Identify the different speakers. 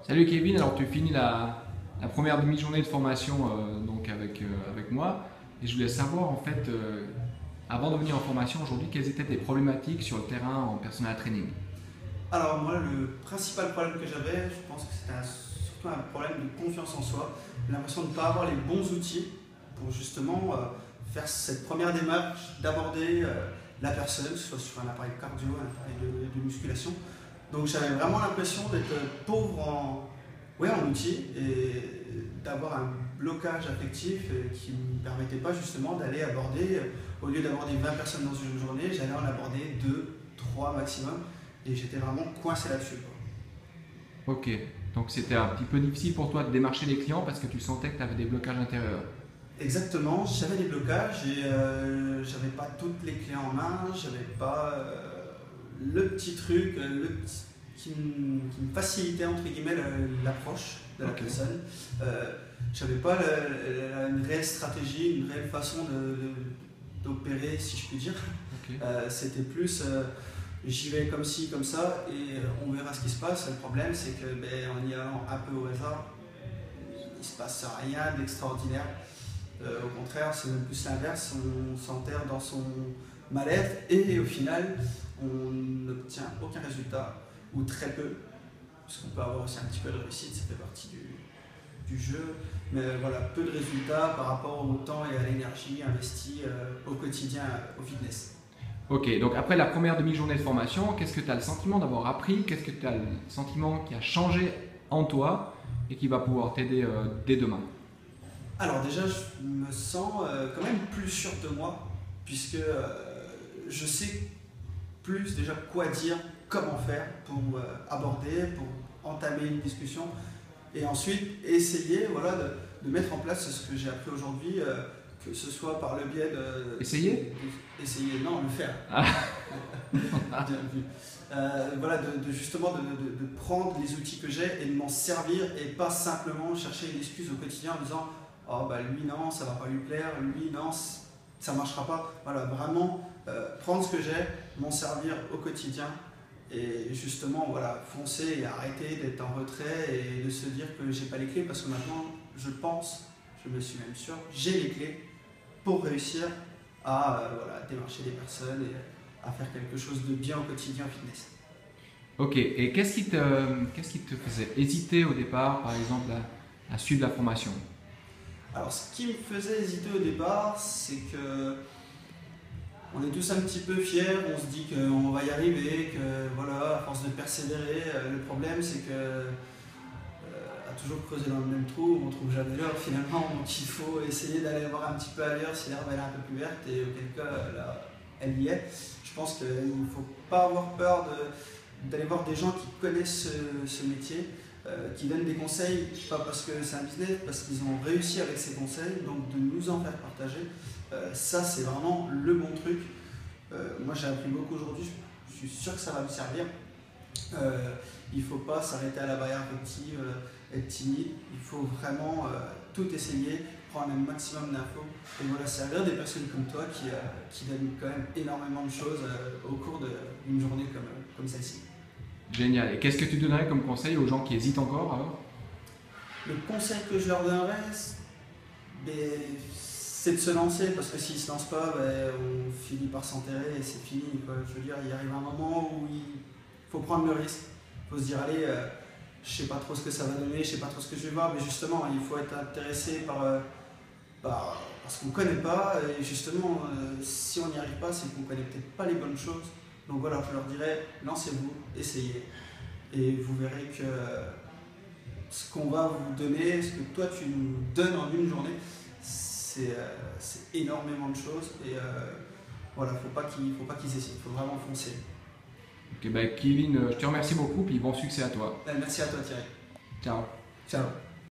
Speaker 1: Salut Kevin, alors tu finis la première demi-journée de formation donc avec moi et je voulais savoir en fait, avant de venir en formation aujourd'hui, quelles étaient tes problématiques sur le terrain en personal training.
Speaker 2: Alors moi, le principal problème que j'avais, je pense que c'était surtout un problème de confiance en soi. L'impression de ne pas avoir les bons outils pour justement faire cette première démarche, d'aborder la personne, que ce soit sur un appareil cardio, un appareil de musculation. Donc j'avais vraiment l'impression d'être pauvre ouais, en outils et d'avoir un blocage affectif qui ne me permettait pas justement d'aller aborder, au lieu d'aborder 20 personnes dans une journée, j'allais en aborder 2, 3 maximum. Et j'étais vraiment coincé là-dessus.
Speaker 1: Ok, donc c'était un petit peu difficile pour toi de démarcher les clients parce que tu sentais que tu avais des blocages intérieurs.
Speaker 2: Exactement, j'avais des blocages et j'avais pas toutes les clés en main, j'avais pas le petit truc qui me facilitait entre guillemets l'approche de la
Speaker 1: Ok,
Speaker 2: personne. J'avais pas une réelle stratégie, une réelle façon d'opérer, si je puis dire.
Speaker 1: ok.
Speaker 2: C'était plus j'y vais comme ci, comme ça et on verra ce qui se passe. Le problème c'est que en y allant un peu au hasard, il se passe rien d'extraordinaire. Au contraire, c'est même plus l'inverse, on s'enterre dans son mal-être et au final, on n'obtient aucun résultat, ou très peu, parce qu'on peut avoir aussi un petit peu de réussite, ça fait partie du jeu, mais voilà, peu de résultats par rapport au temps et à l'énergie investie au quotidien au fitness.
Speaker 1: Ok, donc après la première demi-journée de formation, qu'est-ce que tu as le sentiment d'avoir appris? Qu'est-ce que tu as le sentiment qui a changé en toi et qui va pouvoir t'aider dès demain?
Speaker 2: Alors déjà, je me sens quand même plus sûr de moi, puisque je sais plus déjà quoi dire, comment faire pour aborder, pour entamer une discussion et ensuite essayer voilà, de mettre en place ce que j'ai appris aujourd'hui, que ce soit par le biais
Speaker 1: Essayer?
Speaker 2: essayer, non, le faire.
Speaker 1: Ah,
Speaker 2: Bien vu. Voilà, justement de prendre les outils que j'ai et de m'en servir et pas simplement chercher une excuse au quotidien en disant oh bah lui non, ça va pas lui plaire, lui non, ça marchera pas. Voilà, vraiment prendre ce que j'ai, m'en servir au quotidien et justement voilà, foncer et arrêter d'être en retrait et de se dire que j'ai pas les clés parce que maintenant je pense, je me suis même sûr, j'ai les clés pour réussir à voilà, démarcher des personnes et à faire quelque chose de bien au quotidien en fitness.
Speaker 1: ok, et qu'est-ce qui te faisait hésiter au départ, par exemple, à suivre la formation?
Speaker 2: Alors ce qui me faisait hésiter au départ, c'est que on est tous un petit peu fiers, on se dit qu'on va y arriver, que voilà, à force de persévérer, le problème c'est que à toujours creuser dans le même trou, on ne trouve jamais l'heure finalement, donc il faut essayer d'aller voir un petit peu ailleurs si l'herbe elle est un peu plus verte et auquel cas là, elle y est. Je pense qu'il ne faut pas avoir peur d'aller voir des gens qui connaissent ce métier, qui donnent des conseils, pas parce que c'est un business, parce qu'ils ont réussi avec ces conseils, donc de nous en faire partager. Ça c'est vraiment le bon truc. Moi j'ai appris beaucoup aujourd'hui, je suis sûr que ça va me servir. Il ne faut pas s'arrêter à la barrière affective, être timide, il faut vraiment tout essayer, prendre un maximum d'infos et voilà, servir des personnes comme toi qui donnent quand même énormément de choses au cours d'une journée comme celle-ci.
Speaker 1: Génial. Et qu'est-ce que tu donnerais comme conseil aux gens qui hésitent encore alors?
Speaker 2: Le conseil que je leur donnerais, ben, c'est de se lancer parce que s'ils ne se lancent pas, ben, on finit par s'enterrer et c'est fini, quoi. Je veux dire, il arrive un moment où il faut prendre le risque. Il faut se dire, allez, je sais pas trop ce que ça va donner, je sais pas trop ce que je vais voir, mais justement, il faut être intéressé par ce qu'on ne connaît pas. Et justement, si on n'y arrive pas, c'est qu'on ne connaît peut-être pas les bonnes choses. Donc voilà, je leur dirais, lancez-vous, essayez. Et vous verrez que ce qu'on va vous donner, ce que toi tu nous donnes en une journée, c'est énormément de choses. Et voilà, faut pas qu'ils hésitent, il faut vraiment foncer.
Speaker 1: Ok, bah Kevin, je te remercie beaucoup, puis bon succès à toi.
Speaker 2: Merci à toi Thierry.
Speaker 1: Ciao.
Speaker 2: Ciao.